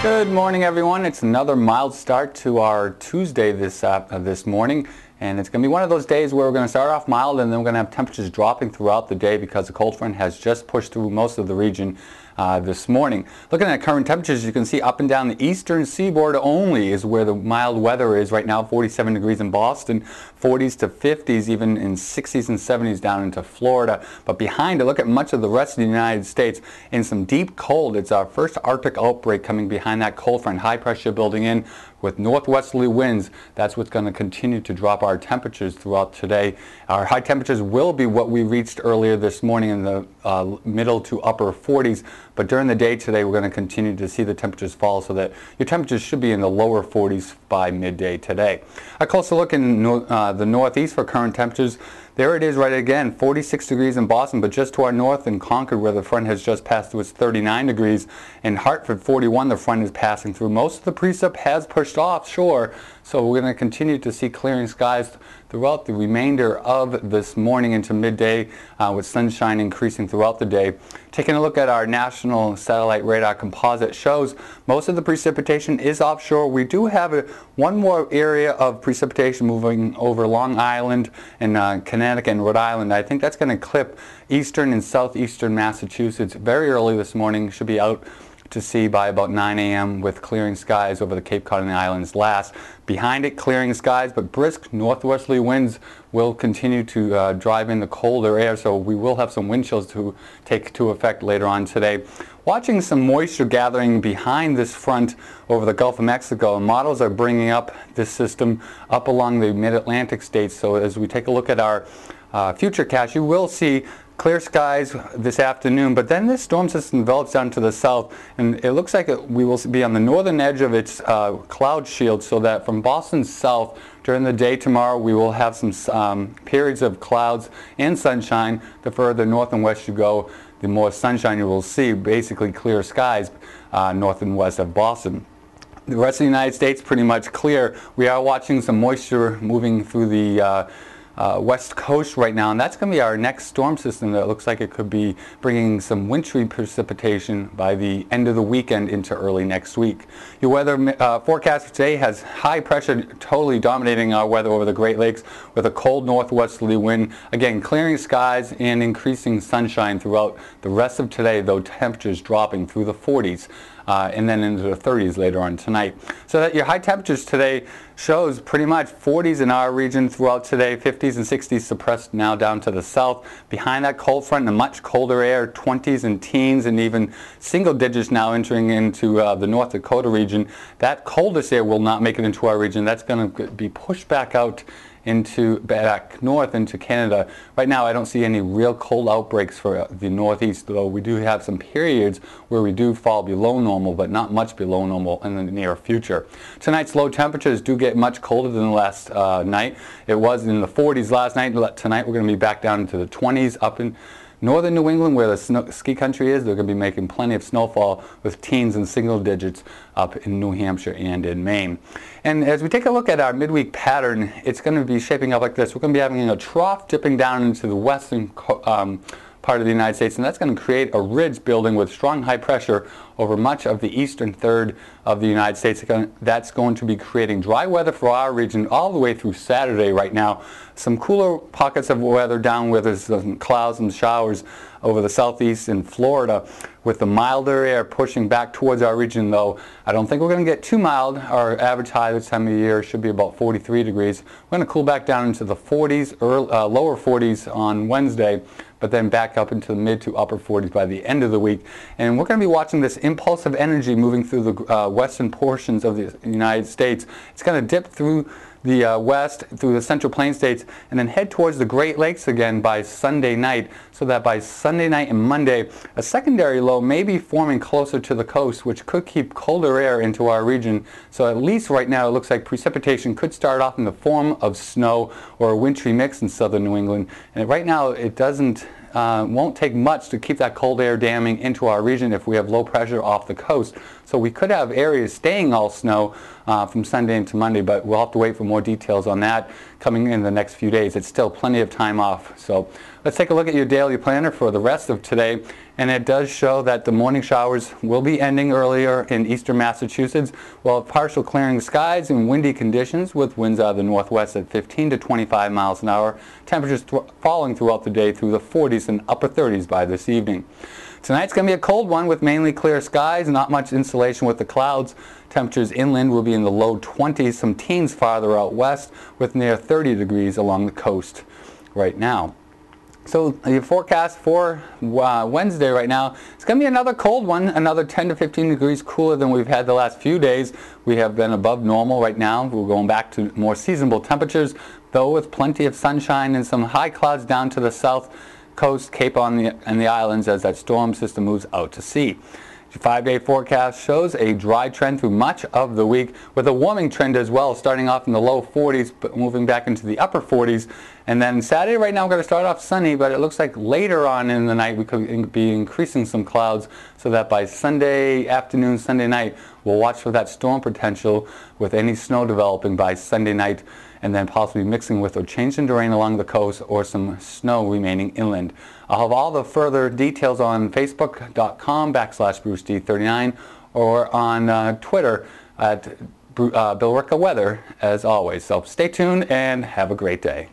Good morning, everyone. It's another mild start to our Tuesday this morning, and it's going to be one of those days where we're going to start off mild and then we're going to have temperatures dropping throughout the day because the cold front has just pushed through most of the region this morning. Looking at current temperatures, you can see up and down the eastern seaboard only is where the mild weather is right now. 47 degrees in Boston, 40s to 50s, even in 60s and 70s down into Florida. But behind it, look at much of the rest of the United States in some deep cold. It's our first Arctic outbreak coming behind that cold front. High pressure building in with northwesterly winds. That's what's going to continue to drop our temperatures throughout today. Our high temperatures will be what we reached earlier this morning in the middle to upper 40s. But during the day today, we're going to continue to see the temperatures fall so that your temperatures should be in the lower 40s by midday today. A closer look in the northeast for current temperatures. There it is right again, 46 degrees in Boston, but just to our north in Concord where the front has just passed through, it's 39 degrees. In Hartford, 41, the front is passing through. Most of the precip has pushed offshore, so we're going to continue to see clearing skies throughout the remainder of this morning into midday with sunshine increasing throughout the day. Taking a look at our National Satellite Radar Composite shows most of the precipitation is offshore. We do have one more area of precipitation moving over Long Island and Connecticut and Rhode Island. I think that's going to clip eastern and southeastern Massachusetts very early this morning. Should be out to sea by about 9 a.m. with clearing skies over the Cape Cod and the islands last. Behind it, clearing skies, but brisk northwesterly winds will continue to drive in the colder air, so we will have some wind chills to take to effect later on today. Watching some moisture gathering behind this front over the Gulf of Mexico. Models are bringing up this system up along the mid-Atlantic states, so as we take a look at our futurecast, you will see clear skies this afternoon, but then this storm system develops down to the south, and it looks like we will be on the northern edge of its cloud shield, so that from Boston south during the day tomorrow we will have some periods of clouds and sunshine. The further north and west you go, the more sunshine you will see, basically clear skies north and west of Boston. The rest of the United States pretty much clear. We are watching some moisture moving through the west coast right now, and that's going to be our next storm system that looks like it could be bringing some wintry precipitation by the end of the weekend into early next week. Your weather forecast for today has high pressure totally dominating our weather over the Great Lakes with a cold northwesterly wind. Again, clearing skies and increasing sunshine throughout the rest of today, though temperatures dropping through the 40s. And then into the 30s later on tonight. So that your high temperatures today shows pretty much 40s in our region throughout today, 50s and 60s suppressed now down to the south. Behind that cold front, a much colder air, 20s and teens and even single digits now entering into the North Dakota region. That coldest air will not make it into our region. That's going to be pushed back out back north into Canada. Right now I don't see any real cold outbreaks for the northeast, though we do have some periods where we do fall below normal, but not much below normal in the near future. Tonight's low temperatures do get much colder than last night. It was in the 40s last night. Tonight we're going to be back down into the 20s up in northern New England, where the ski country is. They're going to be making plenty of snowfall with teens and single digits up in New Hampshire and in Maine. And as we take a look at our midweek pattern, it's going to be shaping up like this. We're going to be having a trough dipping down into the western part of the United States, and that's going to create a ridge building with strong high pressure over much of the eastern third of the United States. That's going to be creating dry weather for our region all the way through Saturday right now. Some cooler pockets of weather down where there's some clouds and showers over the southeast in Florida, with the milder air pushing back towards our region, though I don't think we're going to get too mild. Our average high this time of year should be about 43 degrees. We're going to cool back down into the 40s, lower 40s on Wednesday, but then back up into the mid to upper 40s by the end of the week. And we're going to be watching this impulsive energy moving through the western portions of the United States. It's going to dip through the west, through the Central Plains states, and then head towards the Great Lakes again by Sunday night, so that by Sunday night and Monday, a secondary low may be forming closer to the coast, which could keep colder air into our region. So at least right now it looks like precipitation could start off in the form of snow or a wintry mix in southern New England. And right now it won't take much to keep that cold air damming into our region if we have low pressure off the coast. So we could have areas staying all snow from Sunday into Monday, but we'll have to wait for more details on that coming in the next few days. It's still plenty of time off. So let's take a look at your daily planner for the rest of today. and it does show that the morning showers will be ending earlier in eastern Massachusetts. We'll have partial clearing skies and windy conditions with winds out of the northwest at 15 to 25 miles an hour. Temperatures falling throughout the day through the 40s and upper 30s by this evening. Tonight's going to be a cold one with mainly clear skies, not much insulation with the clouds. Temperatures inland will be in the low 20s, some teens farther out west with near 30 degrees along the coast right now. So the forecast for Wednesday right now, it's going to be another cold one, another 10 to 15 degrees cooler than we've had the last few days. We have been above normal right now. We're going back to more seasonable temperatures, though with plenty of sunshine and some high clouds down to the south coast, Cape and the islands as that storm system moves out to sea. The 5-day forecast shows a dry trend through much of the week with a warming trend as well, starting off in the low 40s but moving back into the upper 40s. And then Saturday right now we're going to start off sunny, but it looks like later on in the night we could be increasing some clouds so that by Sunday afternoon, Sunday night, we'll watch for that storm potential with any snow developing by Sunday night, and then possibly mixing with or changing to rain along the coast or some snow remaining inland. I'll have all the further details on facebook.com/BruceD39 or on Twitter at Bill Ricca Weather as always. So stay tuned and have a great day.